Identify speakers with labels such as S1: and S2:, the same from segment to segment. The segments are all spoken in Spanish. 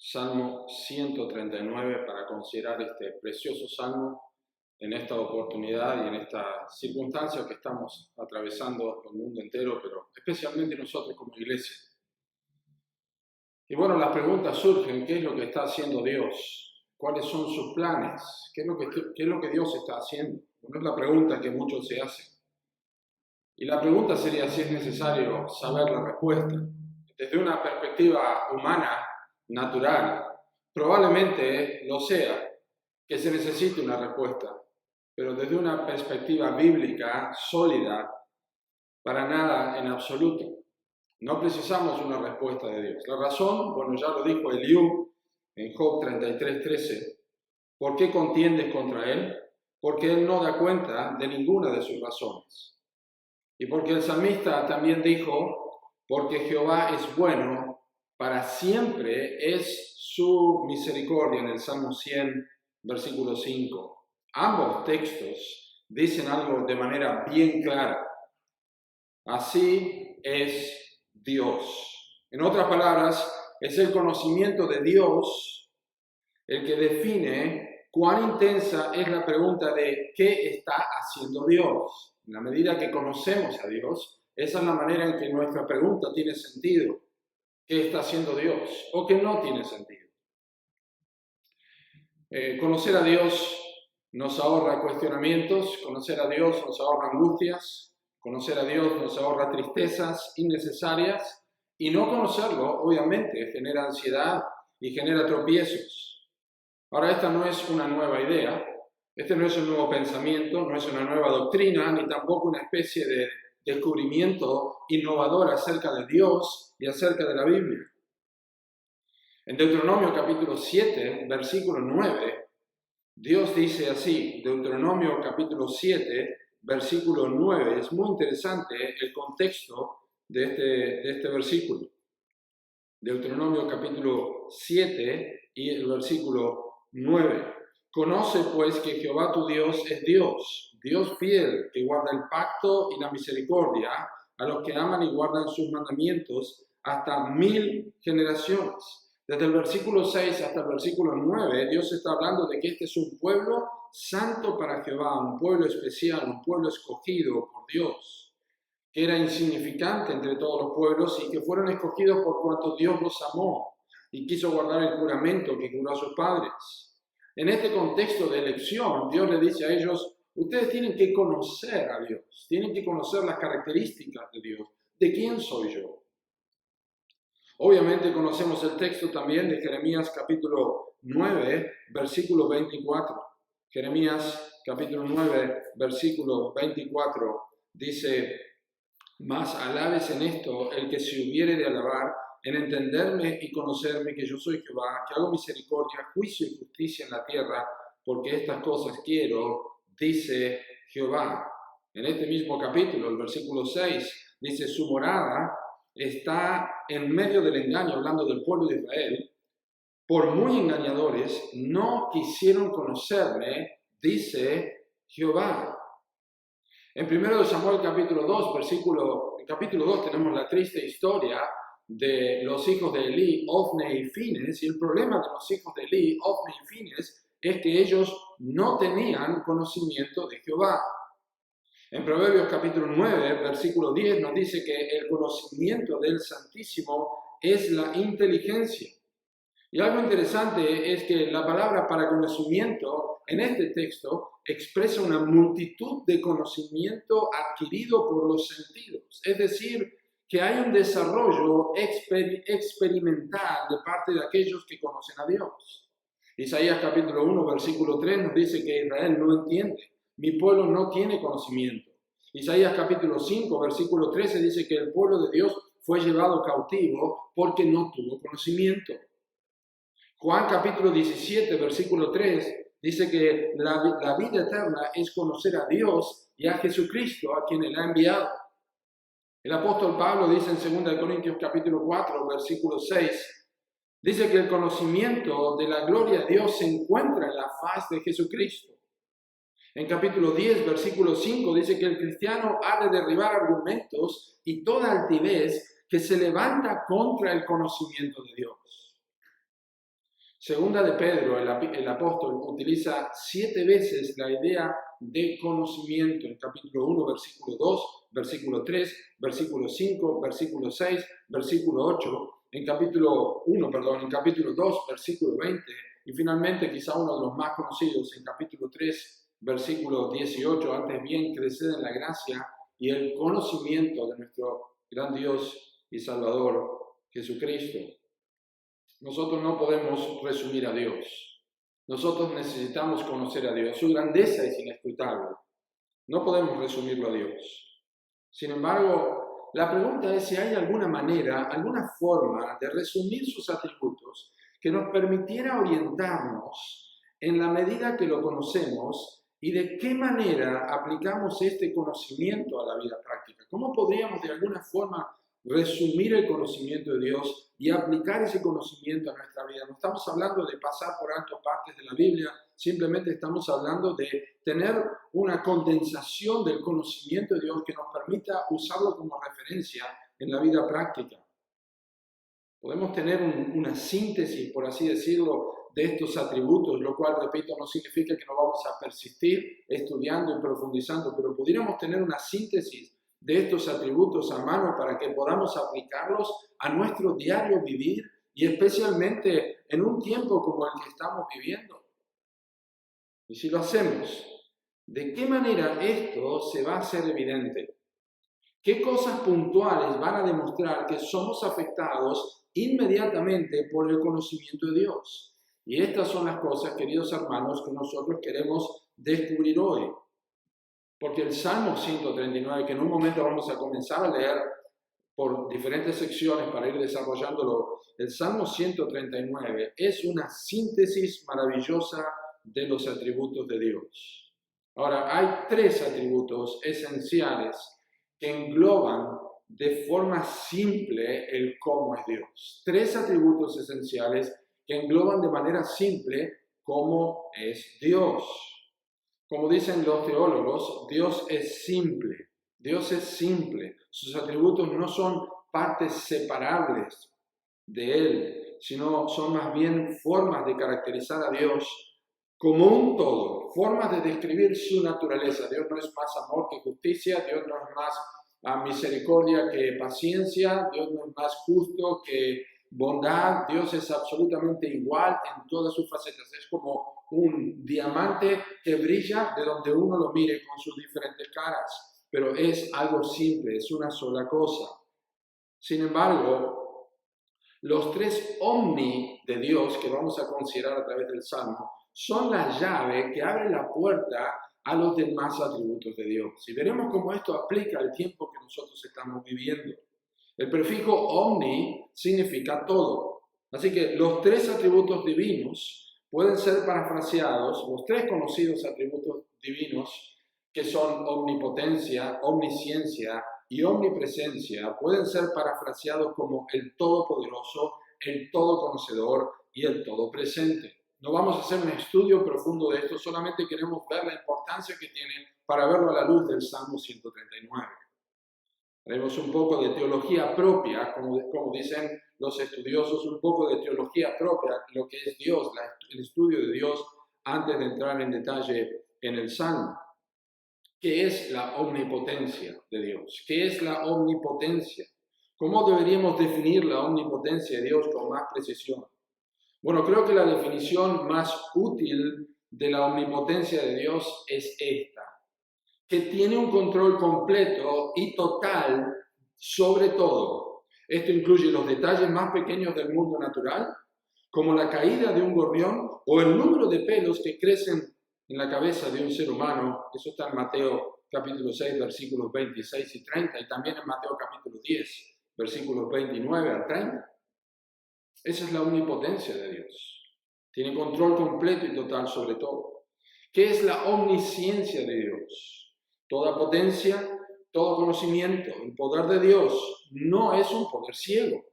S1: Salmo 139 para considerar este precioso salmo en esta oportunidad y en esta circunstancia que estamos atravesando el mundo entero, pero especialmente nosotros como iglesia. Y bueno, las preguntas surgen: ¿qué es lo que está haciendo Dios? ¿Cuáles son sus planes? ¿Qué es lo que Dios está haciendo? Bueno, es la pregunta que muchos se hacen. Y la pregunta sería si es necesario saber la respuesta. Desde una perspectiva humana, natural, probablemente lo sea, que se necesite una respuesta. Pero desde una perspectiva bíblica, sólida, para nada en absoluto. No precisamos una respuesta de Dios. La razón, bueno, ya lo dijo Eliú en Job 33:13. ¿Por qué contiendes contra él? Porque él no da cuenta de ninguna de sus razones. Y porque el salmista también dijo: porque Jehová es bueno, para siempre es su misericordia, en el Salmo 100, versículo 5. Ambos textos dicen algo de manera bien clara. Así es Dios. En otras palabras, es el conocimiento de Dios el que define cuán intensa es la pregunta de ¿qué está haciendo Dios? En la medida que conocemos a Dios, esa es la manera en que nuestra pregunta tiene sentido. ¿Qué está haciendo Dios? O que no tiene sentido. Conocer a Dios nos ahorra cuestionamientos, conocer a Dios nos ahorra angustias, conocer a Dios nos ahorra tristezas innecesarias, y no conocerlo, obviamente, genera ansiedad y genera tropiezos. Ahora, esta no es una nueva idea, este no es un nuevo pensamiento, no es una nueva doctrina, ni tampoco una especie de descubrimiento innovador acerca de Dios y acerca de la Biblia. En Deuteronomio capítulo 7, versículo 9, Dios dice así, Deuteronomio capítulo 7, versículo 9, es muy interesante el contexto de este versículo. Deuteronomio capítulo 7 y el versículo 9. Conoce pues que Jehová tu Dios es Dios, Dios fiel, que guarda el pacto y la misericordia a los que aman y guardan sus mandamientos hasta 1000 generaciones. Desde el versículo 6 hasta el versículo 9, Dios está hablando de que este es un pueblo santo para Jehová, un pueblo especial, un pueblo escogido por Dios, que era insignificante entre todos los pueblos y que fueron escogidos por cuanto Dios los amó y quiso guardar el juramento que juró a sus padres. En este contexto de elección, Dios le dice a ellos: ustedes tienen que conocer a Dios, tienen que conocer las características de Dios. ¿De quién soy yo? Obviamente conocemos el texto también de Jeremías capítulo 9, versículo 24. Jeremías capítulo 9, versículo 24 dice: mas alabes en esto el que se hubiere de alabar, en entenderme y conocerme que yo soy Jehová, que hago misericordia, juicio y justicia en la tierra, porque estas cosas quiero, dice Jehová. En este mismo capítulo, el versículo 6, dice: su morada está en medio del engaño, hablando del pueblo de Israel. Por muy engañadores, no quisieron conocerme, dice Jehová. En 1 Samuel capítulo 2, en capítulo 2 tenemos la triste historia de los hijos de Elí, Ofne y Fines, y el problema de los hijos de Elí, Ofne y Fines, es que ellos no tenían conocimiento de Jehová. En Proverbios capítulo 9, versículo 10 nos dice que el conocimiento del Santísimo es la inteligencia. Y algo interesante es que la palabra para conocimiento en este texto expresa una multitud de conocimiento adquirido por los sentidos. Es decir, que hay un desarrollo experimental de parte de aquellos que conocen a Dios. Isaías capítulo 1, versículo 3 nos dice que Israel no entiende. Mi pueblo no tiene conocimiento. Isaías capítulo 5, versículo 13 dice que el pueblo de Dios fue llevado cautivo porque no tuvo conocimiento. Juan capítulo 17, versículo 3, dice que la vida eterna es conocer a Dios y a Jesucristo, a quien Él ha enviado. El apóstol Pablo dice en 2 Corintios capítulo 4, versículo 6, dice que el conocimiento de la gloria de Dios se encuentra en la faz de Jesucristo. En capítulo 10, versículo 5, dice que el cristiano ha de derribar argumentos y toda altivez que se levanta contra el conocimiento de Dios. Segunda de Pedro, el apóstol, utiliza 7 veces la idea de conocimiento en capítulo 1, versículo 2, versículo 3, versículo 5, versículo 6, versículo 8, en capítulo 2, versículo 20, y finalmente quizá uno de los más conocidos en capítulo 3, versículo 18, antes bien creced en la gracia y el conocimiento de nuestro gran Dios y Salvador Jesucristo. Nosotros no podemos resumir a Dios. Nosotros necesitamos conocer a Dios. Su grandeza es inescrutable. No podemos resumirlo a Dios. Sin embargo, la pregunta es si hay alguna manera, alguna forma de resumir sus atributos que nos permitiera orientarnos en la medida que lo conocemos y de qué manera aplicamos este conocimiento a la vida práctica. ¿Cómo podríamos de alguna forma resumir el conocimiento de Dios y aplicar ese conocimiento a nuestra vida? No estamos hablando de pasar por alto partes de la Biblia, simplemente estamos hablando de tener una condensación del conocimiento de Dios que nos permita usarlo como referencia en la vida práctica. Podemos tener una síntesis, por así decirlo, de estos atributos, lo cual, repito, no significa que no vamos a persistir estudiando y profundizando, pero pudiéramos tener una síntesis de estos atributos a mano para que podamos aplicarlos a nuestro diario vivir y especialmente en un tiempo como el que estamos viviendo. Y si lo hacemos, ¿de qué manera esto se va a hacer evidente? ¿Qué cosas puntuales van a demostrar que somos afectados inmediatamente por el conocimiento de Dios? Y estas son las cosas, queridos hermanos, que nosotros queremos descubrir hoy. Porque el Salmo 139, que en un momento vamos a comenzar a leer por diferentes secciones para ir desarrollándolo, el Salmo 139 es una síntesis maravillosa de los atributos de Dios. Ahora, hay 3 atributos esenciales que engloban de forma simple el cómo es Dios. 3 atributos esenciales que engloban de manera simple cómo es Dios. Como dicen los teólogos, Dios es simple. Dios es simple. Sus atributos no son partes separables de Él, sino son más bien formas de caracterizar a Dios como un todo, formas de describir su naturaleza. Dios no es más amor que justicia, Dios no es más misericordia que paciencia, Dios no es más justo que bondad. Dios es absolutamente igual en todas sus facetas. Es como un diamante que brilla de donde uno lo mire con sus diferentes caras, pero es algo simple, es una sola cosa. Sin embargo, los 3 omni de Dios que vamos a considerar a través del Salmo son la llave que abre la puerta a los demás atributos de Dios. Y veremos cómo esto aplica al tiempo que nosotros estamos viviendo. El prefijo omni significa todo. Así que los 3 atributos divinos pueden ser parafraseados, los 3 conocidos atributos divinos, que son omnipotencia, omnisciencia y omnipresencia, pueden ser parafraseados como el todopoderoso, el todoconocedor y el todopresente. No vamos a hacer un estudio profundo de esto, solamente queremos ver la importancia que tiene para verlo a la luz del Salmo 139. Haremos un poco de teología propia, como dicen los estudiosos, un poco de teología propia, lo que es Dios, el estudio de Dios, antes de entrar en detalle en el Salmo. ¿Qué es la omnipotencia de Dios? ¿Qué es la omnipotencia? ¿Cómo deberíamos definir la omnipotencia de Dios con más precisión? Bueno, creo que la definición más útil de la omnipotencia de Dios es esta: que tiene un control completo y total sobre todo. Esto incluye los detalles más pequeños del mundo natural, como la caída de un gorrión o el número de pelos que crecen en la cabeza de un ser humano. Eso está en Mateo capítulo 6, versículos 26 y 30, y también en Mateo capítulo 10, versículos 29 al 30. Esa es la omnipotencia de Dios. Tiene control completo y total sobre todo. ¿Qué es la omnisciencia de Dios? Toda potencia, todo conocimiento. El poder de Dios no es un poder ciego.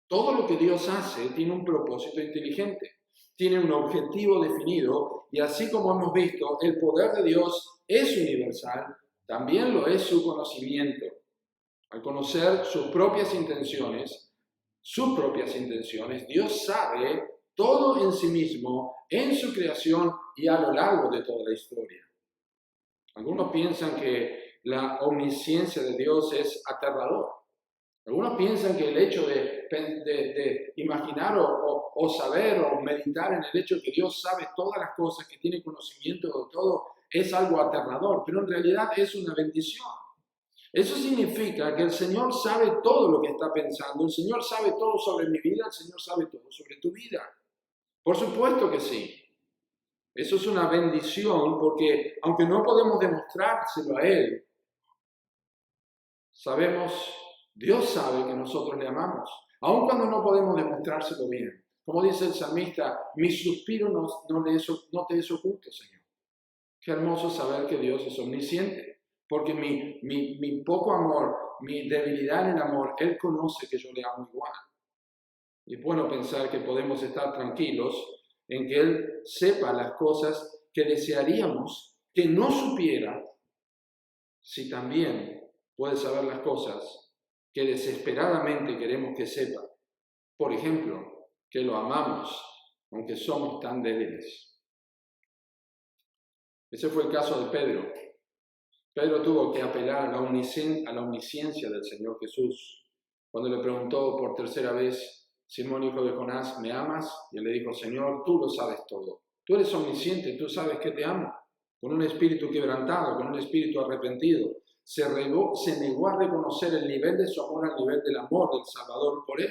S1: Todo lo que Dios hace tiene un propósito inteligente, tiene un objetivo definido, y así como hemos visto, el poder de Dios es universal, también lo es su conocimiento. Al conocer sus propias intenciones, Dios sabe todo en sí mismo, en su creación y a lo largo de toda la historia. Algunos piensan que la omnisciencia de Dios es aterrador. Algunos piensan que el hecho de imaginar o saber o meditar en el hecho de que Dios sabe todas las cosas, que tiene conocimiento de todo, es algo aterrador, pero en realidad es una bendición. Eso significa que el Señor sabe todo lo que está pensando, el Señor sabe todo sobre mi vida, el Señor sabe todo sobre tu vida. Por supuesto que sí. Eso es una bendición porque aunque no podemos demostrárselo a Él, sabemos, Dios sabe que nosotros le amamos, aun cuando no podemos demostrárselo bien. Como dice el salmista, mi suspiro no te es oculto, Señor. Qué hermoso saber que Dios es omnisciente, porque mi poco amor, mi debilidad en el amor, Él conoce que yo le amo igual. Y es bueno pensar que podemos estar tranquilos en que Él sepa las cosas que desearíamos que no supiera, si también puede saber las cosas que desesperadamente queremos que sepa. Por ejemplo, que lo amamos, aunque somos tan débiles. Ese fue el caso de Pedro. Pedro tuvo que apelar a la omnisciencia del Señor Jesús. Cuando le preguntó por tercera vez, Simón, hijo de Jonás, ¿me amas? Y él le dijo, Señor, tú lo sabes todo. Tú eres omnisciente, tú sabes que te amo. Con un espíritu quebrantado, con un espíritu arrepentido, se negó a reconocer el nivel de su amor al nivel del amor del Salvador por él.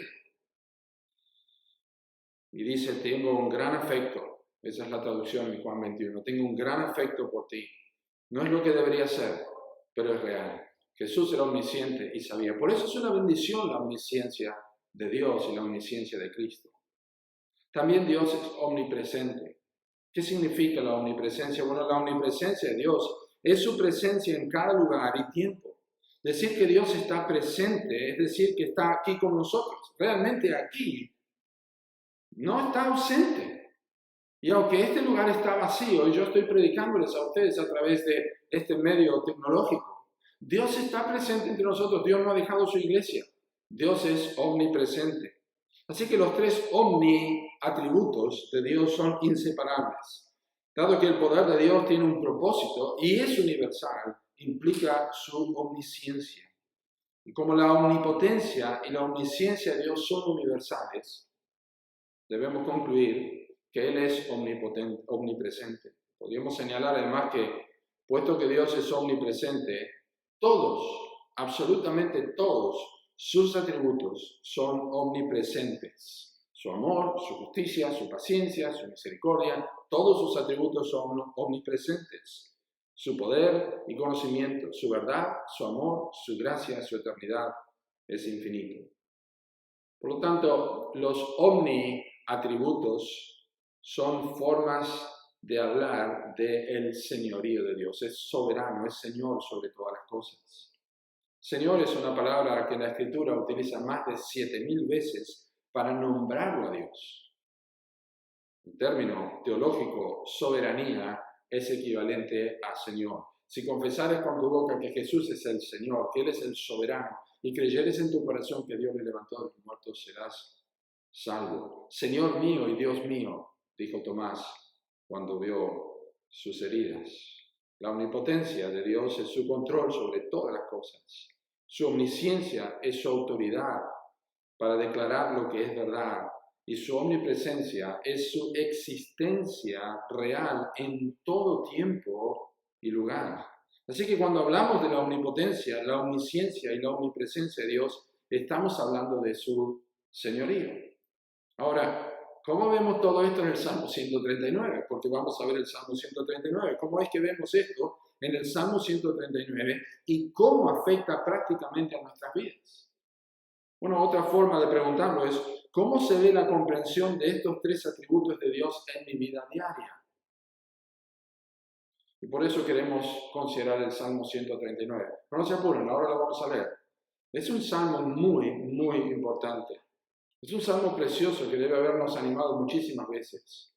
S1: Y dice, tengo un gran afecto. Esa es la traducción en Juan 21. Tengo un gran afecto por ti. No es lo que debería ser, pero es real. Jesús era omnisciente y sabía. Por eso es una bendición la omnisciencia de Dios y la omnisciencia de Cristo. También Dios es omnipresente. ¿Qué significa la omnipresencia? Bueno, la omnipresencia de Dios es su presencia en cada lugar y tiempo. Decir que Dios está presente es decir que está aquí con nosotros. Realmente aquí no está ausente. Y aunque este lugar está vacío, y yo estoy predicándoles a ustedes a través de este medio tecnológico, Dios está presente entre nosotros. Dios no ha dejado su iglesia. Dios es omnipresente. Así que los tres omni-atributos de Dios son inseparables. Dado que el poder de Dios tiene un propósito y es universal, implica su omnisciencia. Y como la omnipotencia y la omnisciencia de Dios son universales, debemos concluir que Él es omnipotente, omnipresente. Podríamos señalar además que, puesto que Dios es omnipresente, todos, absolutamente todos, sus atributos son omnipresentes. Su amor, su justicia, su paciencia, su misericordia, todos sus atributos son omnipresentes. Su poder y conocimiento, su verdad, su amor, su gracia, su eternidad es infinito. Por lo tanto, los omni-atributos son formas de hablar del señorío de Dios. Es soberano, es Señor sobre todas las cosas. Señor es una palabra que la Escritura utiliza más de 7,000 veces para nombrarlo a Dios. En término teológico, soberanía es equivalente a Señor. Si confesares con tu boca que Jesús es el Señor, que Él es el soberano, y creyeres en tu corazón que Dios le levantó de los muertos, serás salvo. Señor mío y Dios mío, dijo Tomás cuando vio sus heridas. La omnipotencia de Dios es su control sobre todas las cosas. Su omnisciencia es su autoridad para declarar lo que es verdad. Y su omnipresencia es su existencia real en todo tiempo y lugar. Así que cuando hablamos de la omnipotencia, la omnisciencia y la omnipresencia de Dios, estamos hablando de su señorío. Ahora, ¿cómo vemos todo esto en el Salmo 139? Porque vamos a ver el Salmo 139. ¿Cómo es que vemos esto en el Salmo 139 y cómo afecta prácticamente a nuestras vidas? Bueno, otra forma de preguntarlo es, ¿cómo se ve la comprensión de estos tres atributos de Dios en mi vida diaria? Y por eso queremos considerar el Salmo 139. Pero no se apuren, ahora lo vamos a leer. Es un salmo muy, muy importante. Es un salmo precioso que debe habernos animado muchísimas veces.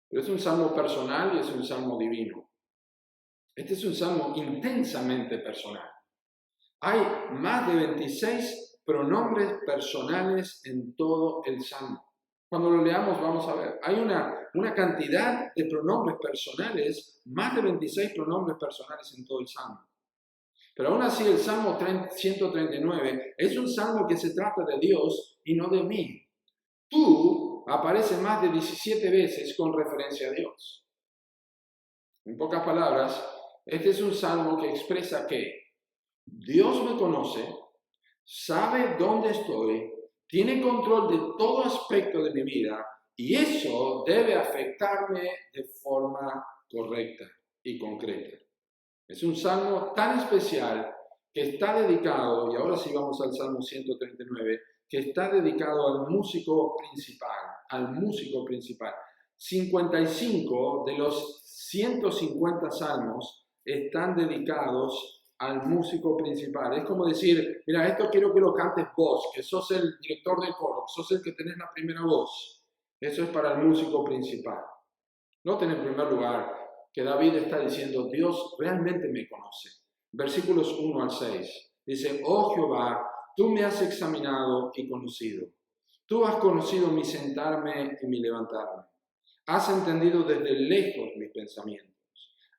S1: Pero es un salmo personal y es un salmo divino. Este es un salmo intensamente personal. Hay más de 26 pronombres personales en todo el salmo. Cuando lo leamos vamos a ver. Hay una cantidad de pronombres personales, más de 26 pronombres personales en todo el Salmo. Pero aún así el Salmo 139 es un salmo que se trata de Dios y no de mí. Tú aparece más de 17 veces con referencia a Dios. En pocas palabras, este es un salmo que expresa que Dios me conoce, sabe dónde estoy, tiene control de todo aspecto de mi vida y eso debe afectarme de forma correcta y concreta. Es un salmo tan especial que está dedicado, y ahora sí vamos al Salmo 139, que está dedicado al músico principal. 55 de los 150 salmos están dedicados al músico principal. Es como decir, mira, esto quiero que lo cantes vos, que sos el director del coro, que sos el que tenés la primera voz. Eso es para el músico principal. Noten en primer lugar que David está diciendo, Dios realmente me conoce. Versículos 1 al 6. Dice, oh Jehová, tú me has examinado y conocido. Tú has conocido mi sentarme y mi levantarme. Has entendido desde lejos mis pensamientos.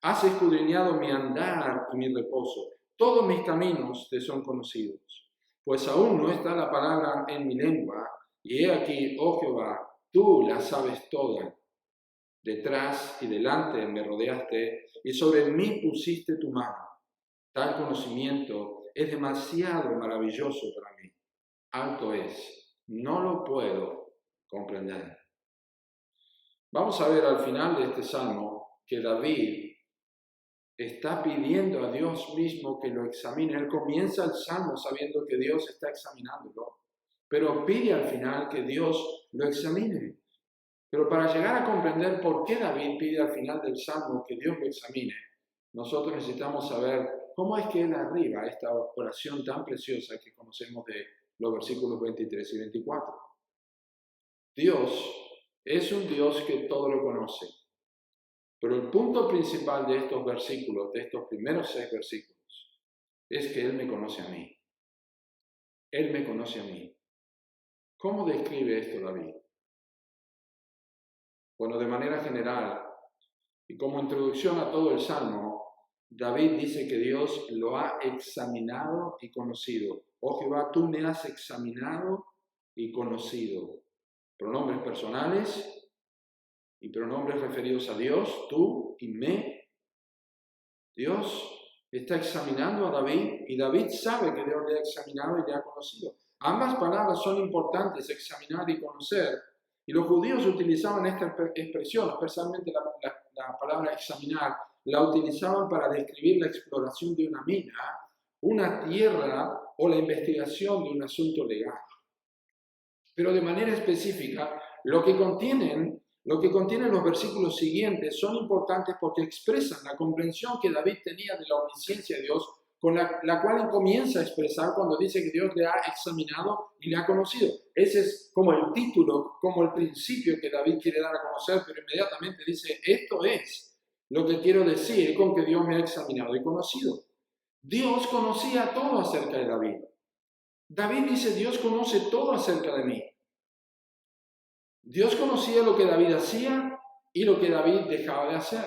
S1: Has escudriñado mi andar y mi reposo. Todos mis caminos te son conocidos. Pues aún no está la palabra en mi lengua, y he aquí, oh Jehová, tú la sabes toda. Detrás y delante me rodeaste, y sobre mí pusiste tu mano. Tal conocimiento es demasiado maravilloso para mí. Alto es, no lo puedo comprender. Vamos a ver al final de este salmo que David está pidiendo a Dios mismo que lo examine. Él comienza el salmo sabiendo que Dios está examinándolo, pero pide al final que Dios lo examine. Pero para llegar a comprender por qué David pide al final del salmo que Dios lo examine, nosotros necesitamos saber cómo es que él arriba a esta oración tan preciosa que conocemos de los versículos 23 y 24. Dios es un Dios que todo lo conoce. Pero el punto principal de estos versículos, de estos primeros 6 versículos, es que Él me conoce a mí. Él me conoce a mí. ¿Cómo describe esto David? Bueno, de manera general, y como introducción a todo el Salmo, David dice que Dios lo ha examinado y conocido. Oh Jehová, tú me has examinado y conocido. Pronombres personales y pronombres referidos a Dios, tú y me. Dios está examinando a David y David sabe que Dios le ha examinado y le ha conocido. Ambas palabras son importantes, examinar y conocer. Y los judíos utilizaban esta expresión, especialmente la palabra examinar, la utilizaban para describir la exploración de una mina, una tierra o la investigación de un asunto legal. Pero de manera específica, lo que contienen los versículos siguientes son importantes porque expresan la comprensión que David tenía de la omnisciencia de Dios, con la cual él comienza a expresar cuando dice que Dios le ha examinado y le ha conocido. Ese es como el título, como el principio que David quiere dar a conocer, pero inmediatamente dice, esto es lo que quiero decir con que Dios me ha examinado y conocido. Dios conocía todo acerca de David. David dice, Dios conoce todo acerca de mí. Dios conocía lo que David hacía y lo que David dejaba de hacer.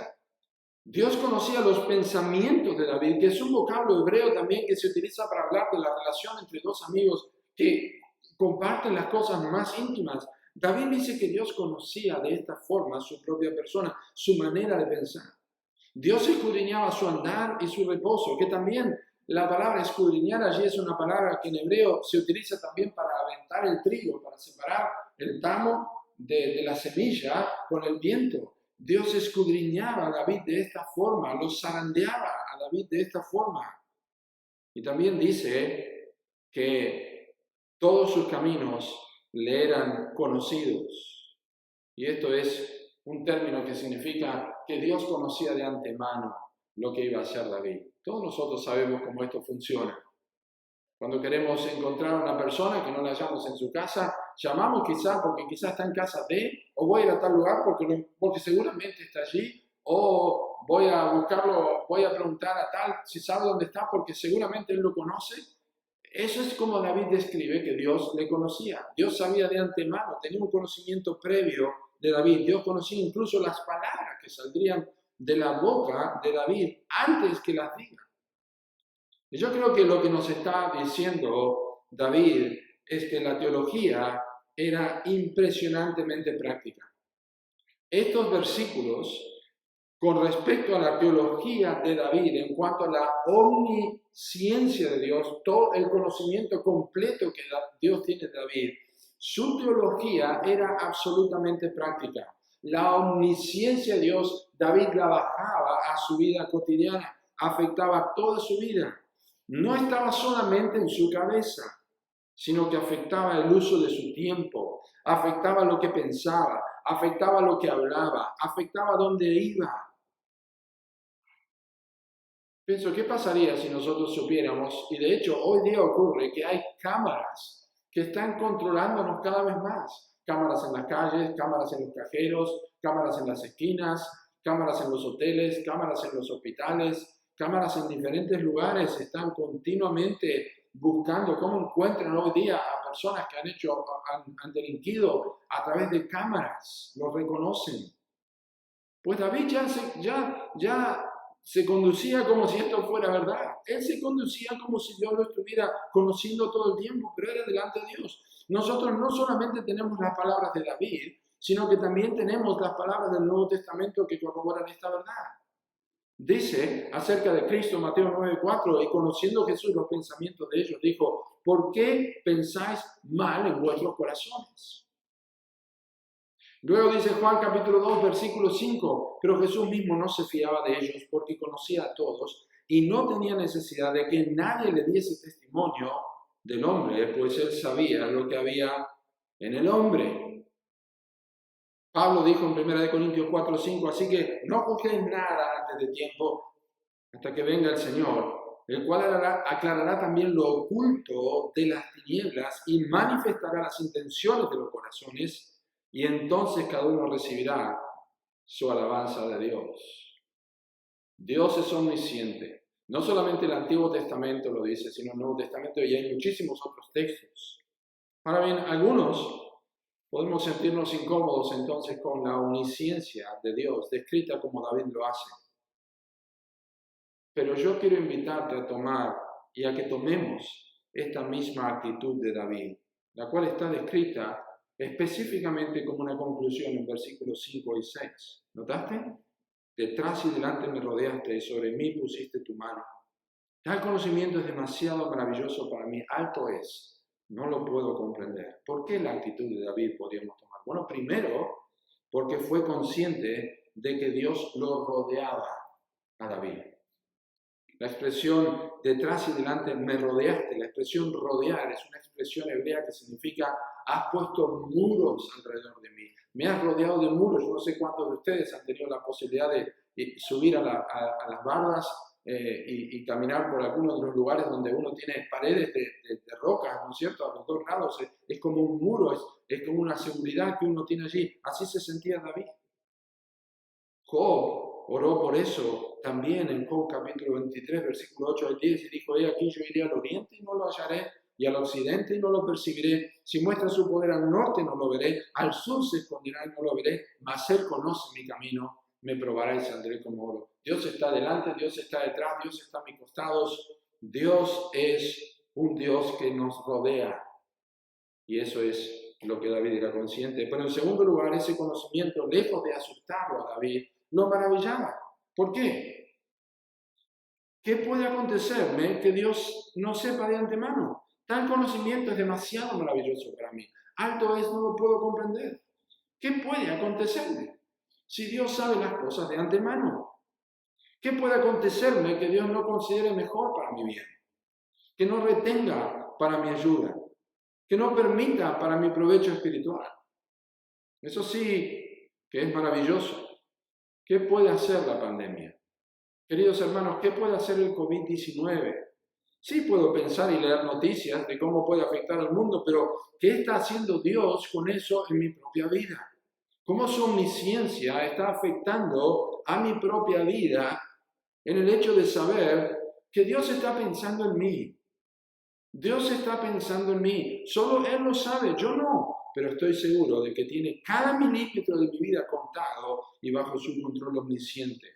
S1: Dios conocía los pensamientos de David, que es un vocablo hebreo también que se utiliza para hablar de la relación entre dos amigos que comparten las cosas más íntimas. David dice que Dios conocía de esta forma su propia persona, su manera de pensar. Dios escudriñaba su andar y su reposo, que también la palabra escudriñar allí es una palabra que en hebreo se utiliza también para aventar el trigo, para separar el tamo de la semilla con el viento. Dios escudriñaba a David de esta forma, lo zarandeaba a David de esta forma. Y también dice que todos sus caminos le eran conocidos. Y esto es un término que significa que Dios conocía de antemano lo que iba a hacer David. Todos nosotros sabemos cómo esto funciona. Cuando queremos encontrar a una persona que no la hallamos en su casa, llamamos quizá porque quizá está en casa de, o voy a ir a tal lugar porque seguramente está allí, o voy a buscarlo, voy a preguntar a tal si sabe dónde está porque seguramente él lo conoce. Eso es como David describe que Dios le conocía. Dios sabía de antemano, tenía un conocimiento previo de David. Dios conocía incluso las palabras que saldrían de la boca de David antes que las diga. Y yo creo que lo que nos está diciendo David es que la teología era impresionantemente práctica. Estos versículos, con respecto a la teología de David, en cuanto a la omnisciencia de Dios, todo el conocimiento completo que Dios tiene de David, su teología era absolutamente práctica. La omnisciencia de Dios, David la bajaba a su vida cotidiana, afectaba toda su vida. No estaba solamente en su cabeza, sino que afectaba el uso de su tiempo, afectaba lo que pensaba, afectaba lo que hablaba, afectaba dónde iba. Pienso, ¿qué pasaría si nosotros supiéramos? Y de hecho, hoy día ocurre que hay cámaras que están controlándonos cada vez más. Cámaras en las calles, cámaras en los cajeros, cámaras en las esquinas, cámaras en los hoteles, cámaras en los hospitales, cámaras en diferentes lugares. Están continuamente buscando cómo encuentran hoy día a personas que han delinquido a través de cámaras. Los reconocen. Pues David ya se conducía como si esto fuera verdad. Él se conducía como si Dios lo estuviera conociendo todo el tiempo, pero era delante de Dios. Nosotros no solamente tenemos las palabras de David, sino que también tenemos las palabras del Nuevo Testamento que corroboran esta verdad. Dice acerca de Cristo, Mateo 9:4, y conociendo Jesús los pensamientos de ellos, dijo, ¿por qué pensáis mal en vuestros corazones? Luego dice Juan capítulo 2, versículo 5, pero Jesús mismo no se fiaba de ellos porque conocía a todos y no tenía necesidad de que nadie le diese testimonio del hombre, pues él sabía lo que había en el hombre. Pablo dijo en 1 Corintios 4, 5, así que no juzguéis nada antes de tiempo hasta que venga el Señor, el cual aclarará también lo oculto de las tinieblas y manifestará las intenciones de los corazones. Y entonces cada uno recibirá su alabanza de Dios. Dios es omnisciente. No solamente el Antiguo Testamento lo dice, sino el Nuevo Testamento y hay muchísimos otros textos. Ahora bien, algunos podemos sentirnos incómodos entonces con la omnisciencia de Dios, descrita como David lo hace. Pero yo quiero invitarte a tomar y a que tomemos esta misma actitud de David, la cual está descrita específicamente como una conclusión en versículos 5 y 6. ¿Notaste? Detrás y delante me rodeaste y sobre mí pusiste tu mano. Tal conocimiento es demasiado maravilloso para mí, alto es, no lo puedo comprender. ¿Por qué la actitud de David podríamos tomar? Bueno, primero, porque fue consciente de que Dios lo rodeaba a David. La expresión detrás y delante me rodeaste, la expresión rodear es una expresión hebrea que significa has puesto muros alrededor de mí, me has rodeado de muros. Yo no sé cuántos de ustedes han tenido la posibilidad de subir a las bardas y caminar por algunos de los lugares donde uno tiene paredes de rocas, ¿no es cierto? A los dos lados es como un muro, es como una seguridad que uno tiene allí. Así se sentía David. Job oró por eso también en Job capítulo 23, versículo 8 al 10, y dijo, he aquí yo iré al oriente y no lo hallaré, y al occidente y no lo percibiré. Si muestra su poder al norte no lo veré, al sur se esconderá y no lo veré, mas él conoce mi camino, me probará y saldré como oro. Dios está delante, Dios está detrás, Dios está a mis costados. Dios es un Dios que nos rodea. Y eso es lo que David era consciente. Pero en segundo lugar, ese conocimiento, lejos de asustarlo a David, lo maravillaba. ¿Por qué? ¿Qué puede acontecerme que Dios no sepa de antemano? Tal conocimiento es demasiado maravilloso para mí. Alto es, no lo puedo comprender. ¿Qué puede acontecerme si Dios sabe las cosas de antemano? ¿Qué puede acontecerme que Dios no considere mejor para mi bien? Que no retenga para mi ayuda, que no permita para mi provecho espiritual. Eso sí que es maravilloso. ¿Qué puede hacer la pandemia? Queridos hermanos, ¿qué puede hacer el COVID-19? Sí puedo pensar y leer noticias de cómo puede afectar al mundo, pero ¿qué está haciendo Dios con eso en mi propia vida? ¿Cómo su omnisciencia está afectando a mi propia vida en el hecho de saber que Dios está pensando en mí? Dios está pensando en mí. Solo Él lo sabe, yo no. Pero estoy seguro de que tiene cada milímetro de mi vida contado y bajo su control omnisciente.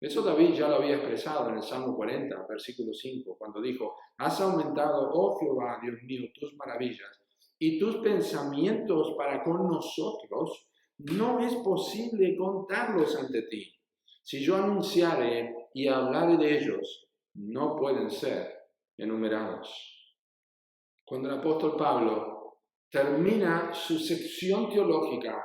S1: Eso David ya lo había expresado en el Salmo 40, versículo 5, cuando dijo: has aumentado, oh Jehová, Dios mío, tus maravillas y tus pensamientos para con nosotros. No es posible contarlos ante ti. Si yo anunciare y hablare de ellos, no pueden ser enumerados. Cuando el apóstol Pablo termina su sección teológica,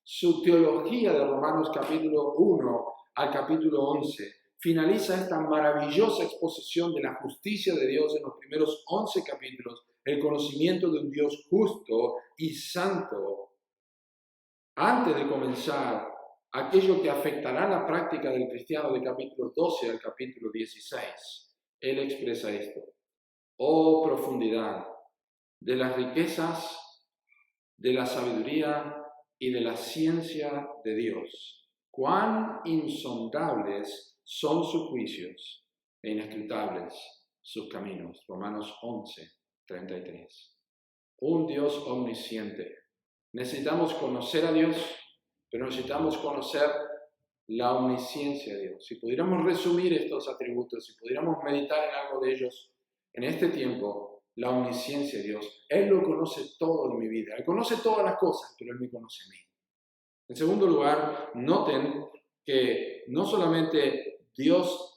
S1: su teología de Romanos capítulo 1 al capítulo 11, finaliza esta maravillosa exposición de la justicia de Dios en los primeros 11 capítulos, el conocimiento de un Dios justo y santo. Antes de comenzar aquello que afectará la práctica del cristiano de capítulo 12 al capítulo 16, él expresa esto: oh profundidad de las riquezas, de la sabiduría y de la ciencia de Dios. Cuán insondables son sus juicios e inescrutables sus caminos. Romanos 11, 33. Un Dios omnisciente. Necesitamos conocer a Dios, pero necesitamos conocer la omnisciencia de Dios. Si pudiéramos resumir estos atributos, si pudiéramos meditar en algo de ellos en este tiempo, la omnisciencia de Dios. Él lo conoce todo de mi vida. Él conoce todas las cosas, pero Él me conoce a mí. En segundo lugar, noten que no solamente Dios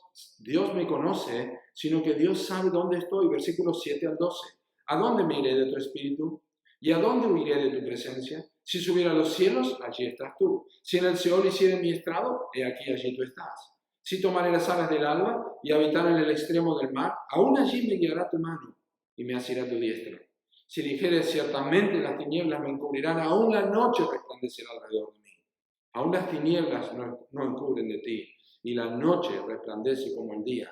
S1: me conoce, sino que Dios sabe dónde estoy. Versículos 7 al 12. ¿A dónde me iré de tu espíritu? ¿Y a dónde huiré de tu presencia? Si subiera a los cielos, allí estás tú. Si en el Seol hiciere mi estrado, he aquí, allí tú estás. Si tomaré las alas del alba y habitar en el extremo del mar, aún allí me guiará tu mano y me asirá tu diestra. Si dijere ciertamente las tinieblas me encubrirán, aún la noche resplandecerá alrededor de mí. Aún las tinieblas no encubren de ti, y la noche resplandece como el día.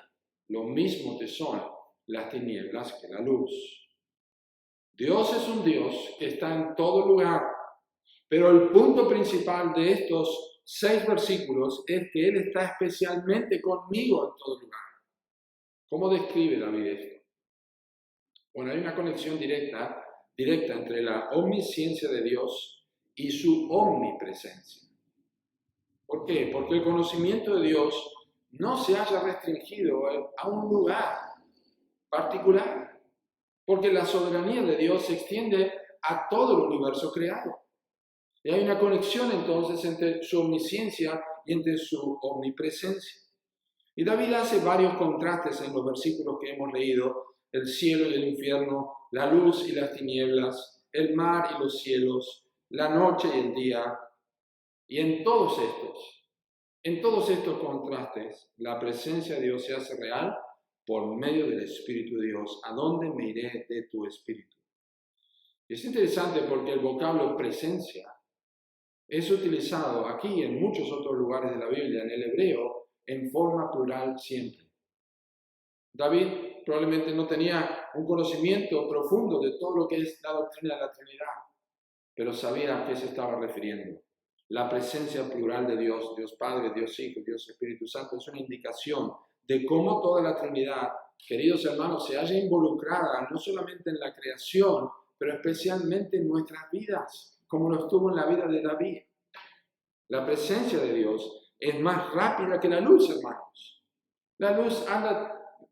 S1: Lo mismo te son las tinieblas que la luz. Dios es un Dios que está en todo lugar, pero el punto principal de estos 6 versículos es que Él está especialmente conmigo en todo lugar. ¿Cómo describe David esto? Bueno, hay una conexión directa entre la omnisciencia de Dios y su omnipresencia. ¿Por qué? Porque el conocimiento de Dios no se haya restringido a un lugar particular, porque la soberanía de Dios se extiende a todo el universo creado. Y hay una conexión entonces entre su omnisciencia y entre su omnipresencia. Y David hace varios contrastes en los versículos que hemos leído: el cielo y el infierno, la luz y las tinieblas, el mar y los cielos, la noche y el día. Y en todos estos contrastes, la presencia de Dios se hace real por medio del Espíritu de Dios. ¿A dónde me iré de tu Espíritu? Es interesante porque el vocablo presencia es utilizado aquí y en muchos otros lugares de la Biblia, en el hebreo, en forma plural siempre. David probablemente no tenía un conocimiento profundo de todo lo que es la doctrina de la Trinidad, pero sabía a qué se estaba refiriendo. La presencia plural de Dios, Dios Padre, Dios Hijo, Dios Espíritu Santo, es una indicación de cómo toda la Trinidad, queridos hermanos, se halla involucrada no solamente en la creación, pero especialmente en nuestras vidas, como lo estuvo en la vida de David. La presencia de Dios es más rápida que la luz, hermanos. La luz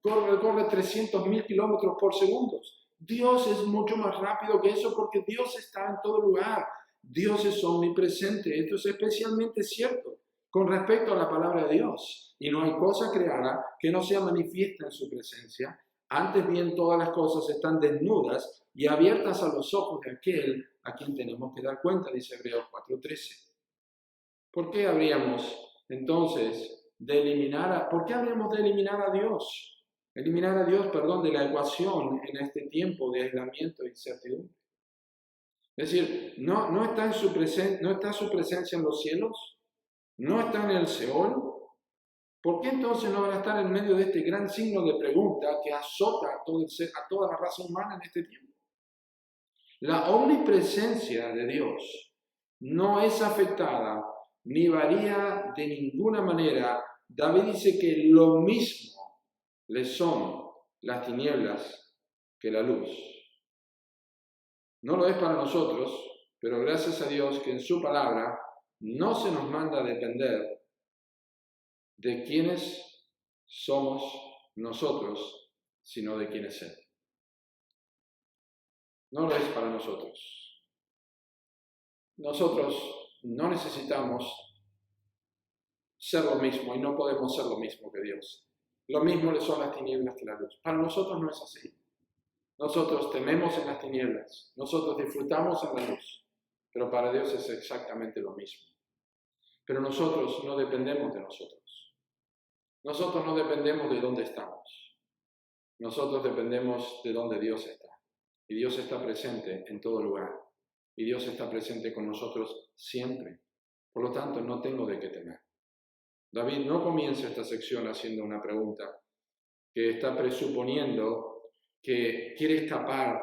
S1: corre 300.000 kilómetros por segundo. Dios es mucho más rápido que eso porque Dios está en todo lugar. Dios es omnipresente. Esto es especialmente cierto con respecto a la palabra de Dios. Y no hay cosa creada que no sea manifiesta en su presencia. Antes bien, todas las cosas están desnudas y abiertas a los ojos de aquel a quien tenemos que dar cuenta, dice Hebreos 4:13. ¿Por qué habríamos entonces de eliminar a Dios? Eliminar a Dios, de la ecuación en este tiempo de aislamiento e incertidumbre. Es decir, no está su presencia en los cielos, no está en el Seol. ¿Por qué entonces no van a estar en medio de este gran signo de pregunta que azota a toda la raza humana en este tiempo? La omnipresencia de Dios no es afectada ni varía de ninguna manera. David dice que lo mismo le son las tinieblas que la luz. No lo es para nosotros, pero gracias a Dios que en su palabra no se nos manda a depender de quiénes somos nosotros, sino de quién es Él. No lo es para nosotros. Nosotros no necesitamos ser lo mismo y no podemos ser lo mismo que Dios. Lo mismo le son las tinieblas que la luz. Para nosotros no es así. Nosotros tememos en las tinieblas, nosotros disfrutamos en la luz, pero para Dios es exactamente lo mismo. Pero nosotros no dependemos de nosotros. Nosotros no dependemos de dónde estamos. Nosotros dependemos de dónde Dios está. Y Dios está presente en todo lugar. Y Dios está presente con nosotros siempre. Por lo tanto, no tengo de qué temer. David no comienza esta sección haciendo una pregunta que está presuponiendo que quiere escapar.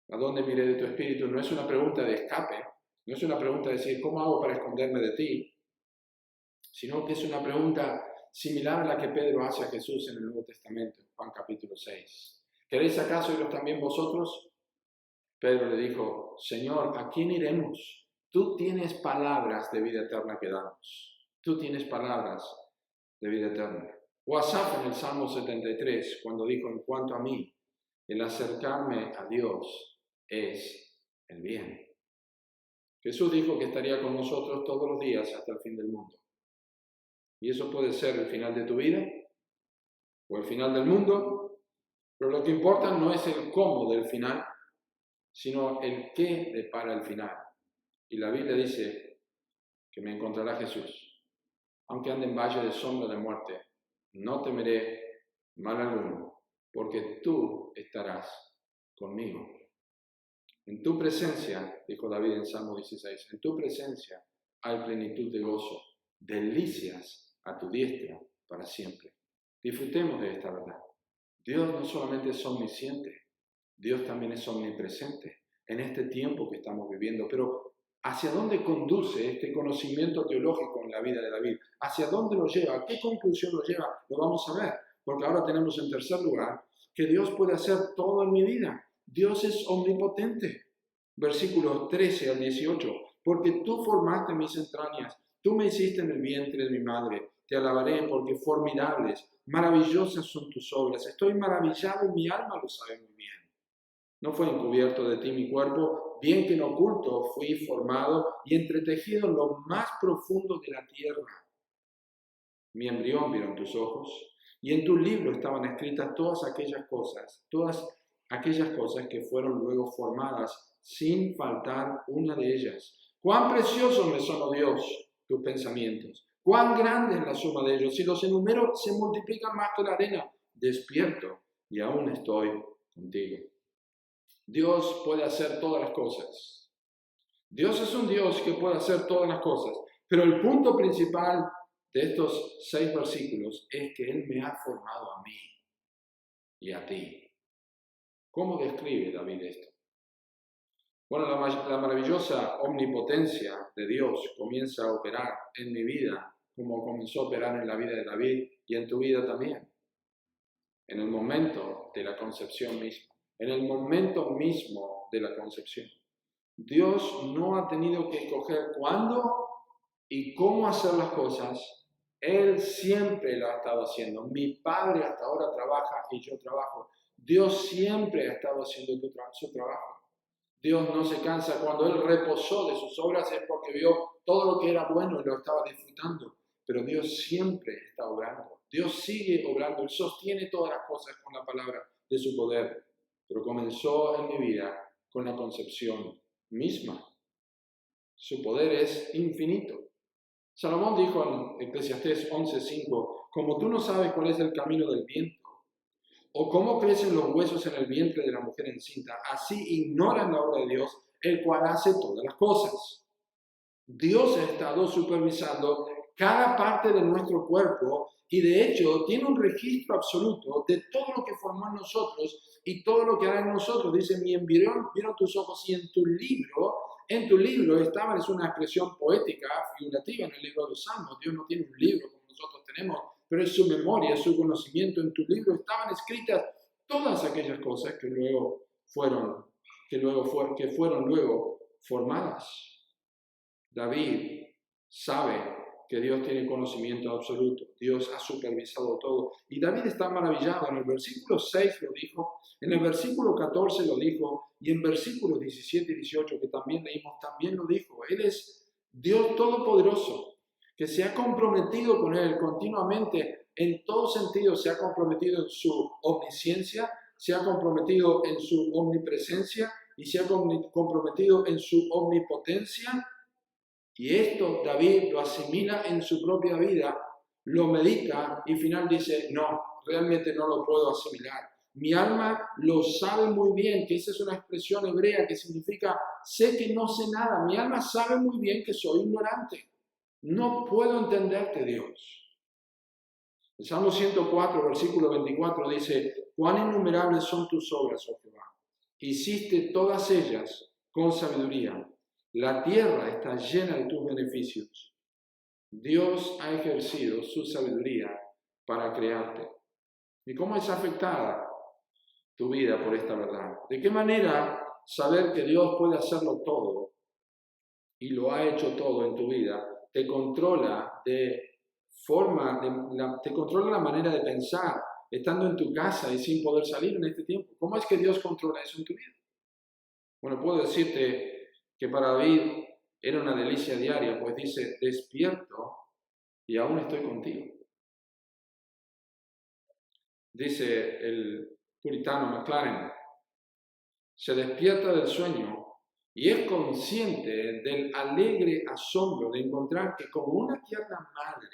S1: ¿A dónde miré de tu espíritu? No es una pregunta de escape, no es una pregunta de decir, ¿cómo hago para esconderme de ti? Sino que es una pregunta similar a la que Pedro hace a Jesús en el Nuevo Testamento, en Juan capítulo 6. ¿Queréis acaso iros también vosotros? Pedro le dijo, Señor, ¿a quién iremos? Tú tienes palabras de vida eterna que darnos. Tú tienes palabras de vida eterna. O Asaf en el Salmo 73, cuando dijo, en cuanto a mí, el acercarme a Dios es el bien. Jesús dijo que estaría con nosotros todos los días hasta el fin del mundo. Y eso puede ser el final de tu vida o el final del mundo, pero lo que importa no es el cómo del final, sino el qué depara el final. Y la Biblia dice que me encontrará Jesús. Aunque ande en valle de sombra de muerte, no temeré mal alguno, porque tú estarás conmigo. En tu presencia, dijo David en Salmo 16, en tu presencia hay plenitud de gozo, delicias a tu diestra para siempre. Disfrutemos de esta verdad. Dios no solamente es omnisciente, Dios también es omnipresente en este tiempo que estamos viviendo. Pero ¿hacia dónde conduce este conocimiento teológico en la vida de David? ¿Hacia dónde lo lleva? ¿A qué conclusión lo lleva? Lo vamos a ver, porque ahora tenemos en tercer lugar que Dios puede hacer todo en mi vida. Dios es omnipotente. Versículos 13 al 18. Porque tú formaste mis entrañas, tú me hiciste en el vientre de mi madre. Te alabaré porque formidables, maravillosas son tus obras. Estoy maravillado y mi alma lo sabe muy bien. No fue encubierto de ti mi cuerpo, bien que en oculto fui formado y entretejido en lo más profundo de la tierra. Mi embrión vieron tus ojos, y en tu libro estaban escritas todas aquellas cosas que fueron luego formadas, sin faltar una de ellas. Cuán preciosos me son, oh Dios, tus pensamientos, cuán grande es la suma de ellos. Si los enumero, se multiplican más que la arena. Despierto y aún estoy contigo. Dios puede hacer todas las cosas. Dios es un Dios que puede hacer todas las cosas. Pero el punto principal de estos 6 versículos es que Él me ha formado a mí y a ti. ¿Cómo describe David esto? Bueno, la maravillosa omnipotencia de Dios comienza a operar en mi vida, como comenzó a operar en la vida de David y en tu vida también. En el momento de la concepción misma. En el momento mismo de la concepción. Dios no ha tenido que escoger cuándo y cómo hacer las cosas. Él siempre lo ha estado haciendo. Mi Padre hasta ahora trabaja y yo trabajo. Dios siempre ha estado haciendo su trabajo. Dios no se cansa. Cuando Él reposó de sus obras es porque vio todo lo que era bueno y lo estaba disfrutando. Pero Dios siempre está obrando. Dios sigue obrando. Él sostiene todas las cosas con la palabra de su poder. Pero comenzó en mi vida con la concepción misma. Su poder es infinito. Salomón dijo en Eclesiastés 11:5, como tú no sabes cuál es el camino del viento, o cómo crecen los huesos en el vientre de la mujer encinta, así ignoran la obra de Dios, el cual hace todas las cosas. Dios ha estado supervisando cada parte de nuestro cuerpo y de hecho tiene un registro absoluto de todo lo que formó en nosotros y todo lo que hará en nosotros. Dice, mi embrión vieron tus ojos y en tu libro estaba, es una expresión poética, figurativa en el libro de los Salmos. Dios no tiene un libro como nosotros tenemos, pero es su memoria, es su conocimiento. En tu libro estaban escritas todas aquellas cosas que fueron luego formadas. David sabe que Dios tiene conocimiento absoluto. Dios ha supervisado todo. Y David está maravillado. En el versículo 6 lo dijo, en el versículo 14 lo dijo, y en versículos 17 y 18 que también leímos, también lo dijo. Él es Dios Todopoderoso, que se ha comprometido con Él continuamente, en todo sentido, se ha comprometido en su omnisciencia, se ha comprometido en su omnipresencia y se ha comprometido en su omnipotencia. Y esto David lo asimila en su propia vida, lo medita y al final dice, no, realmente no lo puedo asimilar. Mi alma lo sabe muy bien, que esa es una expresión hebrea que significa, sé que no sé nada. Mi alma sabe muy bien que soy ignorante. No puedo entenderte, Dios. El Salmo 104, versículo 24 dice, cuán innumerables son tus obras, oh Jehová. Hiciste todas ellas con sabiduría. La tierra está llena de tus beneficios. Dios ha ejercido su sabiduría para crearte. ¿Y cómo es afectada tu vida por esta verdad? ¿De qué manera saber que Dios puede hacerlo todo y lo ha hecho todo en tu vida te controla te controla la manera de pensar, estando en tu casa y sin poder salir en este tiempo? ¿Cómo es que Dios controla eso en tu vida? Bueno, puedo decirte que para David era una delicia diaria, pues dice, despierto y aún estoy contigo. Dice el puritano McLaren, se despierta del sueño y es consciente del alegre asombro de encontrar que como una tierna madre,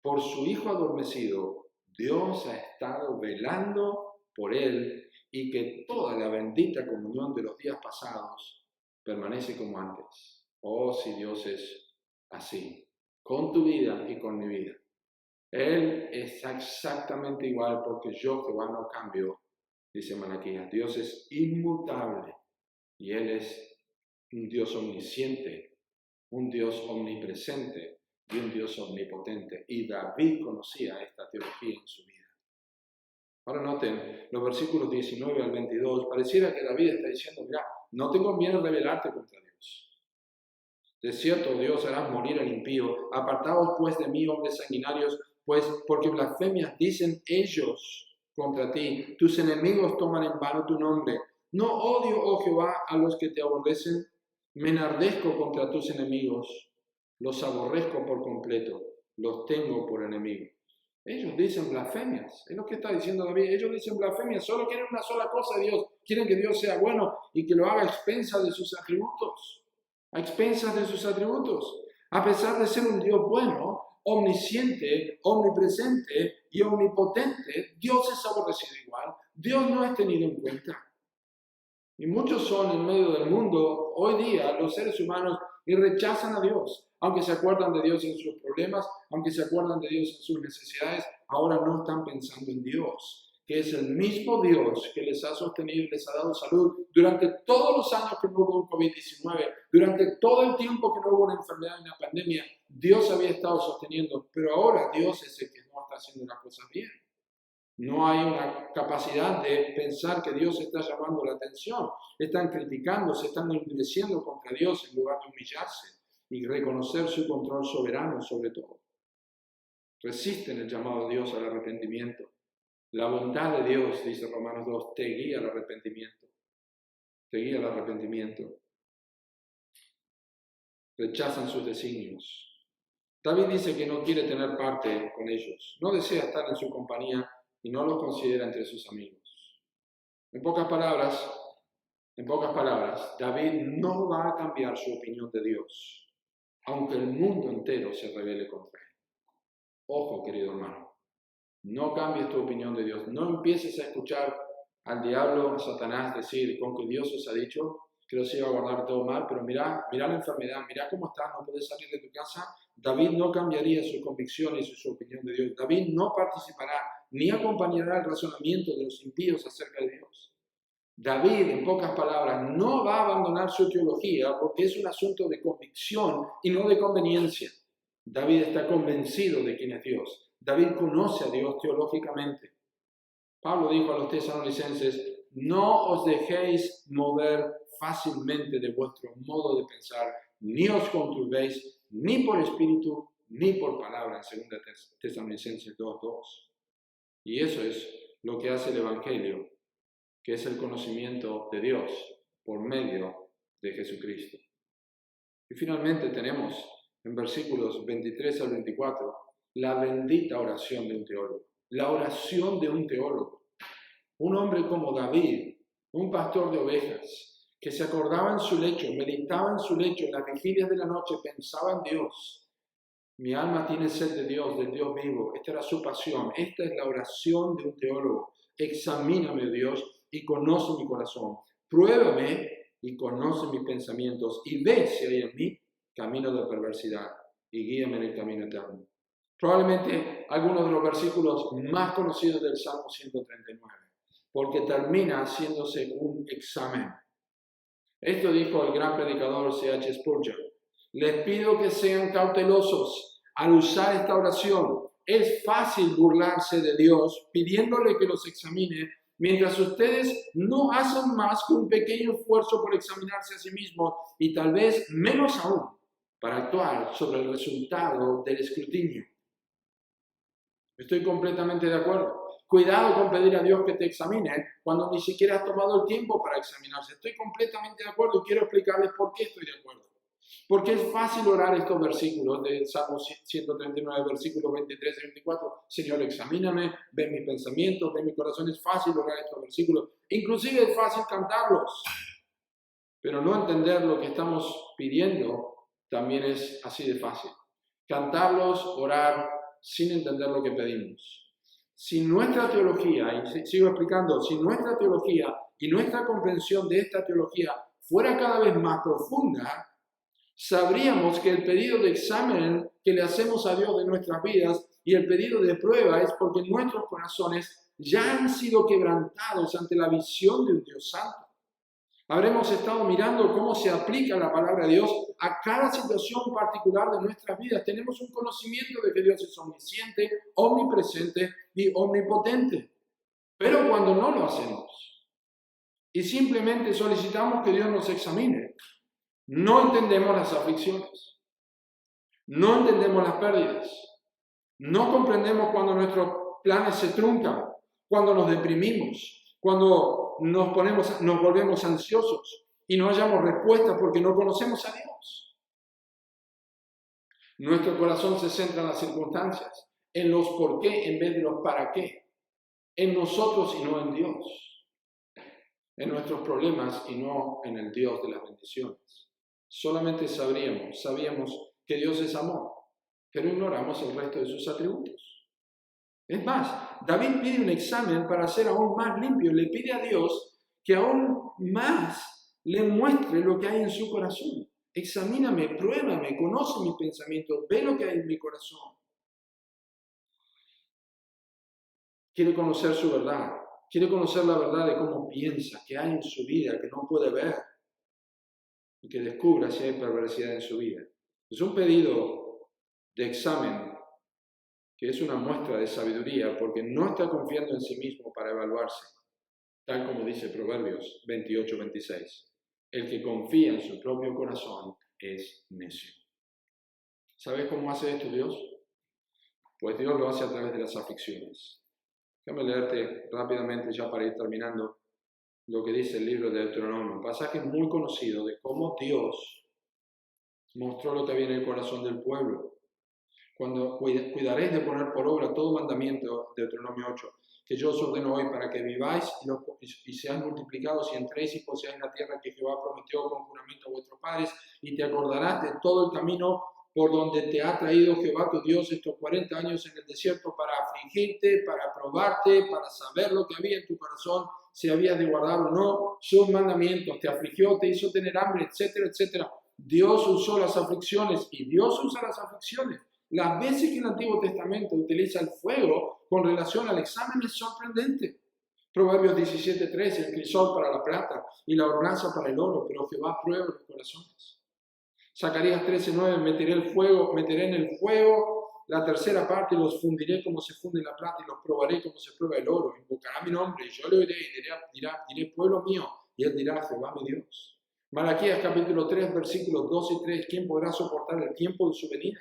S1: por su hijo adormecido, Dios ha estado velando por él y que toda la bendita comunión de los días pasados permanece como antes. Oh, si Dios es así, con tu vida y con mi vida. Él es exactamente igual porque yo, Jehová, no cambio, dice Malaquías. Dios es inmutable y Él es un Dios omnisciente, un Dios omnipresente y un Dios omnipotente. Y David conocía esta teología en su vida. Ahora noten, los versículos 19 al 22, pareciera que David está diciendo, mira, no tengo miedo de rebelarte contra Dios. De cierto, Dios, harás morir al impío. Apartaos pues de mí, hombres sanguinarios, pues porque blasfemias dicen ellos contra ti. Tus enemigos toman en vano tu nombre. No odio, oh Jehová, a los que te aborrecen. Me enardezco contra tus enemigos. Los aborrezco por completo. Los tengo por enemigos. Ellos dicen blasfemias. Es lo que está diciendo David. Ellos dicen blasfemias. Solo quieren una sola cosa de Dios. Quieren que Dios sea bueno y que lo haga a expensas de sus atributos. A expensas de sus atributos. A pesar de ser un Dios bueno, omnisciente, omnipresente y omnipotente, Dios es aborrecido igual. Dios no es tenido en cuenta. Y muchos son en medio del mundo hoy día los seres humanos y rechazan a Dios. Aunque se acuerdan de Dios en sus problemas, aunque se acuerdan de Dios en sus necesidades, ahora no están pensando en Dios, que es el mismo Dios que les ha sostenido y les ha dado salud durante todos los años que no hubo un COVID-19, durante todo el tiempo que no hubo una enfermedad y una pandemia. Dios había estado sosteniendo, pero ahora Dios es el que no está haciendo las cosas bien. No hay una capacidad de pensar que Dios está llamando la atención. Están criticando, se están endureciendo contra Dios en lugar de humillarse y reconocer su control soberano sobre todo. Resisten el llamado de Dios al arrepentimiento. La bondad de Dios, dice Romanos 2, te guía al arrepentimiento. Te guía al arrepentimiento. Rechazan sus designios. David dice que no quiere tener parte con ellos. No desea estar en su compañía y no los considera entre sus amigos. En pocas palabras, David no va a cambiar su opinión de Dios, aunque el mundo entero se rebele contra él. Ojo, querido hermano, no cambies tu opinión de Dios. No empieces a escuchar al diablo, a Satanás decir, con que Dios os ha dicho que os iba a guardar todo mal, pero mira la enfermedad, mira cómo estás, no puedes salir de tu casa. David no cambiaría su convicción y su opinión de Dios. David no participará ni acompañará el razonamiento de los impíos acerca de Dios. David, en pocas palabras, no va a abandonar su teología porque es un asunto de convicción y no de conveniencia. David está convencido de quién es Dios. David conoce a Dios teológicamente. Pablo dijo a los tesalonicenses, no os dejéis mover fácilmente de vuestro modo de pensar, ni os conturbéis, ni por espíritu, ni por palabra, en 2 Tesalonicenses 2:2. Y eso es lo que hace el Evangelio, que es el conocimiento de Dios por medio de Jesucristo. Y finalmente tenemos en versículos 23 al 24 la bendita oración de un teólogo. La oración de un teólogo. Un hombre como David, un pastor de ovejas, que se acordaba en su lecho, meditaba en su lecho, en las vigilias de la noche, pensaba en Dios. Mi alma tiene sed de Dios, del Dios vivo. Esta era su pasión. Esta es la oración de un teólogo. Examíname, Dios, y conoce mi corazón. Pruébame y conoce mis pensamientos y ve si hay en mí camino de perversidad y guíame en el camino eterno. Probablemente algunos de los versículos más conocidos del Salmo 139, porque termina haciéndose un examen. Esto dijo el gran predicador C.H. Spurgeon. Les pido que sean cautelosos al usar esta oración. Es fácil burlarse de Dios pidiéndole que los examine, mientras ustedes no hacen más que un pequeño esfuerzo por examinarse a sí mismos y tal vez menos aún para actuar sobre el resultado del escrutinio. Estoy completamente de acuerdo. Cuidado con pedir a Dios que te examine cuando ni siquiera has tomado el tiempo para examinarse. Estoy completamente de acuerdo y quiero explicarles por qué estoy de acuerdo. Porque es fácil orar estos versículos del Salmo 139, versículos 23 y 24. Señor, examíname, ve mis pensamientos, ve mi corazón. Es fácil orar estos versículos. Inclusive es fácil cantarlos. Pero no entender lo que estamos pidiendo también es así de fácil. Cantarlos, orar, sin entender lo que pedimos. Si nuestra teología, y sigo explicando, si nuestra teología y nuestra comprensión de esta teología fuera cada vez más profunda, sabríamos que el pedido de examen que le hacemos a Dios de nuestras vidas y el pedido de prueba es porque nuestros corazones ya han sido quebrantados ante la visión de un Dios santo. Habremos estado mirando cómo se aplica la palabra de Dios a cada situación particular de nuestras vidas. Tenemos un conocimiento de que Dios es omnisciente, omnipresente y omnipotente. Pero cuando no lo hacemos y simplemente solicitamos que Dios nos examine, no entendemos las aflicciones, no entendemos las pérdidas, no comprendemos cuando nuestros planes se truncan, cuando nos deprimimos, cuando nos volvemos ansiosos y no hallamos respuesta porque no conocemos a Dios. Nuestro corazón se centra en las circunstancias, en los por qué en vez de los para qué, en nosotros y no en Dios, en nuestros problemas y no en el Dios de las bendiciones. Solamente sabíamos que Dios es amor, pero ignoramos el resto de sus atributos. Es más, David pide un examen para ser aún más limpio. Le pide a Dios que aún más le muestre lo que hay en su corazón. Examíname, pruébame, conoce mis pensamientos, ve lo que hay en mi corazón. Quiere conocer su verdad, quiere conocer la verdad de cómo piensa, qué hay en su vida que no puede ver y que descubra si hay perversidad en su vida. Es un pedido de examen que es una muestra de sabiduría porque no está confiando en sí mismo para evaluarse, tal como dice Proverbios 28-26. El que confía en su propio corazón es necio. ¿Sabes cómo hace esto Dios? Pues Dios lo hace a través de las aflicciones. Déjame leerte rápidamente, ya para ir terminando, lo que dice el libro de Deuteronomio. Un pasaje muy conocido de cómo Dios mostró lo que había en el corazón del pueblo. Cuando cuidaréis de poner por obra todo mandamiento, Deuteronomio 8, que yo os ordeno hoy para que viváis y seáis multiplicados y entréis y poseáis la tierra que Jehová prometió con juramento a vuestros padres, y te acordarás de todo el camino por donde te ha traído Jehová tu Dios estos 40 años en el desierto para afligirte, para probarte, para saber lo que había en tu corazón, si habías de guardar o no sus mandamientos, te afligió, te hizo tener hambre, etcétera, etcétera. Dios usó las aflicciones y Dios usa las aflicciones. Las veces que el Antiguo Testamento utiliza el fuego con relación al examen es sorprendente. Proverbios 17:13, el crisol para la plata y la hornaza para el oro, pero Jehová prueba los corazones. Zacarías 13:9, meteré en el fuego la tercera parte y los fundiré como se funde la plata y los probaré como se prueba el oro. Invocará mi nombre y yo le oiré y diré pueblo mío, y él dirá Jehová mi Dios. Malaquías capítulo 3, versículos 2 y 3. ¿Quién podrá soportar el tiempo de su venida?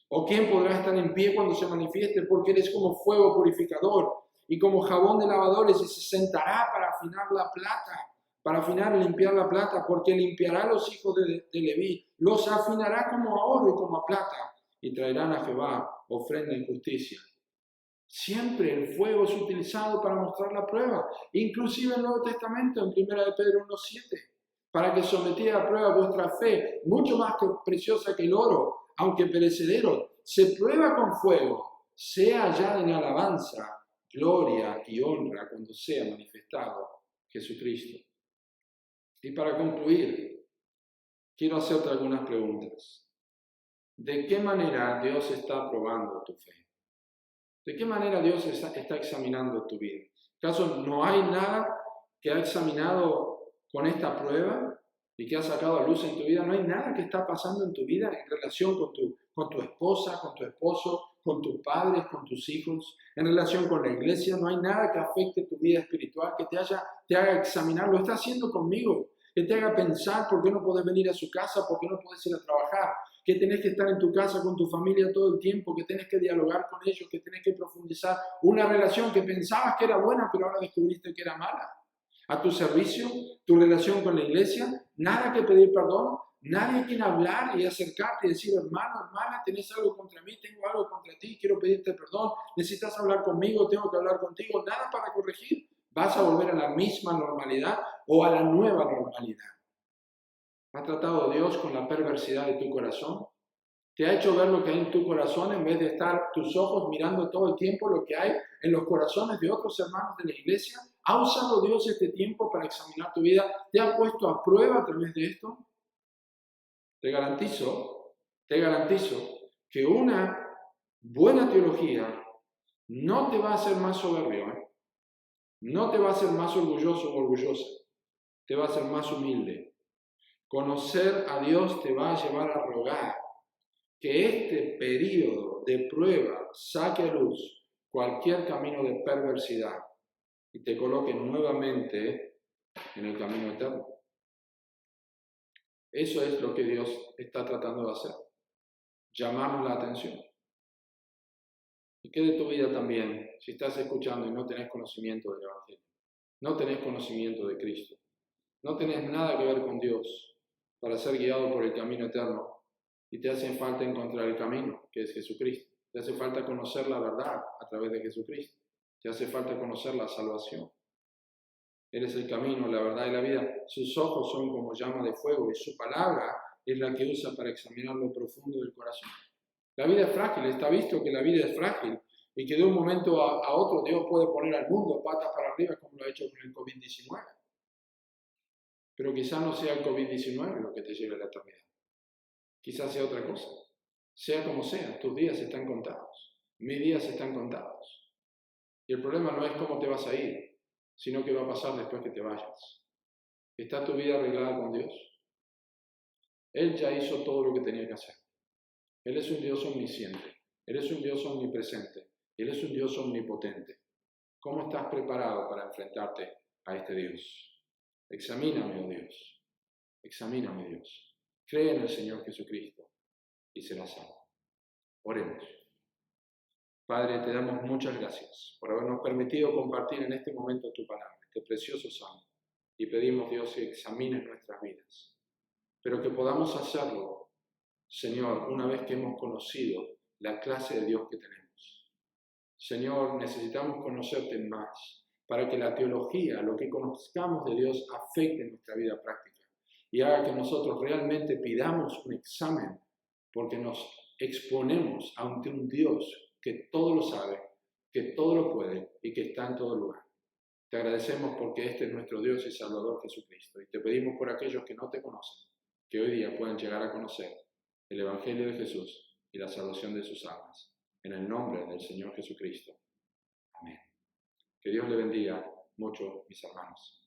S1: ¿O quién podrá estar en pie cuando se manifieste? Porque eres como fuego purificador y como jabón de lavadores, y se sentará para afinar la plata, para afinar y limpiar la plata, porque limpiará a los hijos de Leví, los afinará como a oro y como a plata, y traerán a Jehová ofrenda en justicia. Siempre el fuego es utilizado para mostrar la prueba, inclusive en el Nuevo Testamento, en 1 de Pedro 1:7, para que sometida a prueba vuestra fe, mucho más preciosa que el oro, aunque perecedero, se prueba con fuego, sea hallada en alabanza, gloria y honra cuando sea manifestado Jesucristo. Y para concluir, quiero hacerte algunas preguntas. ¿De qué manera Dios está probando tu fe? ¿De qué manera Dios está examinando tu vida? ¿Acaso no hay nada que ha examinado con esta prueba y que ha sacado a luz en tu vida? ¿No hay nada que está pasando en tu vida en relación con tu esposa, con tu esposo, con tus padres, con tus hijos, en relación con la iglesia? ¿No hay nada que afecte tu vida espiritual, que te haga examinar? ¿Lo está haciendo conmigo? Que te haga pensar por qué no puedes venir a su casa, por qué no puedes ir a trabajar, que tenés que estar en tu casa con tu familia todo el tiempo, que tenés que dialogar con ellos, que tenés que profundizar una relación que pensabas que era buena, pero ahora descubriste que era mala. A tu servicio, tu relación con la iglesia, nada que pedir perdón, nadie a quien hablar y acercarte y decir, hermano, hermana, tenés algo contra mí, tengo algo contra ti, quiero pedirte perdón, necesitas hablar conmigo, tengo que hablar contigo, nada para corregir. ¿Vas a volver a la misma normalidad o a la nueva normalidad? ¿Ha tratado Dios con la perversidad de tu corazón? ¿Te ha hecho ver lo que hay en tu corazón en vez de estar tus ojos mirando todo el tiempo lo que hay en los corazones de otros hermanos de la iglesia? ¿Ha usado Dios este tiempo para examinar tu vida? ¿Te ha puesto a prueba a través de esto? Te garantizo que una buena teología no te va a hacer más soberbio, no te va a hacer más orgulloso o orgullosa, te va a hacer más humilde. Conocer a Dios te va a llevar a rogar que este periodo de prueba saque a luz cualquier camino de perversidad y te coloque nuevamente en el camino eterno. Eso es lo que Dios está tratando de hacer, llamarnos la atención. ¿Y qué de tu vida también, si estás escuchando y no tenés conocimiento del Evangelio, no tenés conocimiento de Cristo, no tenés nada que ver con Dios para ser guiado por el camino eterno y te hace falta encontrar el camino, que es Jesucristo? Te hace falta conocer la verdad a través de Jesucristo. Te hace falta conocer la salvación. Él es el camino, la verdad y la vida. Sus ojos son como llama de fuego y su palabra es la que usa para examinar lo profundo del corazón. La vida es frágil, está visto que la vida es frágil y que de un momento a otro Dios puede poner al mundo patas para arriba como lo ha hecho con el COVID-19. Pero quizás no sea el COVID-19 lo que te lleve a la eternidad. Quizás sea otra cosa. Sea como sea, tus días están contados. Mis días están contados. Y el problema no es cómo te vas a ir, sino qué va a pasar después que te vayas. ¿Está tu vida arreglada con Dios? Él ya hizo todo lo que tenía que hacer. Él es un Dios omnisciente. Él es un Dios omnipresente. Él es un Dios omnipotente. ¿Cómo estás preparado para enfrentarte a este Dios? Examíname, oh Dios. Examíname, Dios. Cree en el Señor Jesucristo y serás salvo. Oremos. Padre, te damos muchas gracias por habernos permitido compartir en este momento tu palabra, este precioso salmo. Y pedimos, Dios, que examines nuestras vidas, pero que podamos hacerlo, Señor, una vez que hemos conocido la clase de Dios que tenemos. Señor, necesitamos conocerte más para que la teología, lo que conozcamos de Dios, afecte nuestra vida práctica y haga que nosotros realmente pidamos un examen porque nos exponemos ante un Dios que todo lo sabe, que todo lo puede y que está en todo lugar. Te agradecemos porque este es nuestro Dios y Salvador Jesucristo y te pedimos por aquellos que no te conocen, que hoy día puedan llegar a conocer el Evangelio de Jesús y la salvación de sus almas. En el nombre del Señor Jesucristo. Amén. Que Dios le bendiga mucho, mis hermanos.